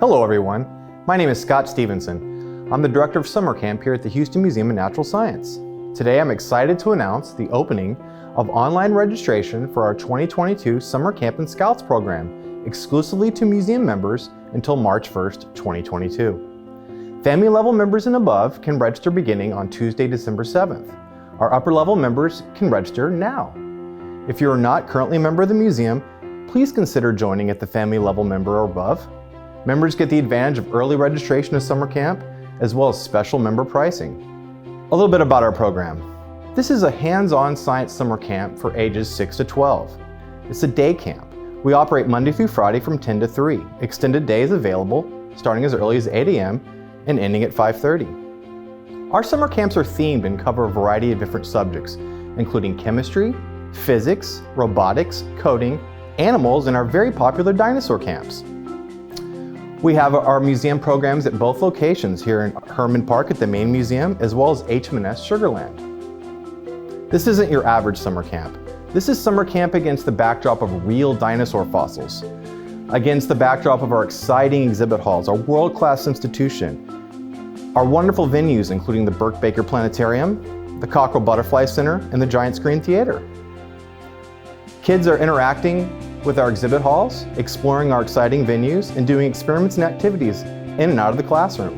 Hello everyone, my name is Scott Stevenson. I'm the Director of Summer Camp here at the Houston Museum of Natural Science. Today I'm excited to announce the opening of online registration for our 2022 Summer Camp and Scouts program, exclusively to museum members until March 1st, 2022. Family level members and above can register beginning on Tuesday, December 7th. Our upper level members can register now. If you are not currently a member of the museum, please consider joining at the family level member or above. Members get the advantage of early registration to summer camp, as well as special member pricing. A little bit about our program. This is a hands-on science summer camp for ages 6 to 12. It's a day camp. We operate Monday through Friday from 10 to 3. Extended days available, starting as early as 8 a.m. and ending at 5:30. Our summer camps are themed and cover a variety of different subjects, including chemistry, physics, robotics, coding, animals, and our very popular dinosaur camps. We have our museum programs at both locations here in Hermann Park at the main museum, as well as HMNS Sugarland. This isn't your average summer camp. This is summer camp against the backdrop of real dinosaur fossils, against the backdrop of our exciting exhibit halls, our world-class institution, our wonderful venues including the Burke Baker Planetarium, the Cockrell Butterfly Center, and the Giant Screen Theater. Kids are interacting with our exhibit halls, exploring our exciting venues, and doing experiments and activities in and out of the classroom.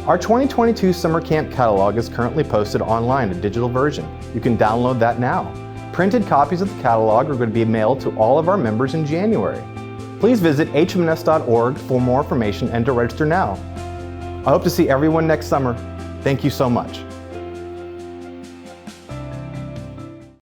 Our 2022 Summer Camp catalog is currently posted online, a digital version. You can download that now. Printed copies of the catalog are going to be mailed to all of our members in January. Please visit hmns.org for more information and to register now. I hope to see everyone next summer. Thank you so much.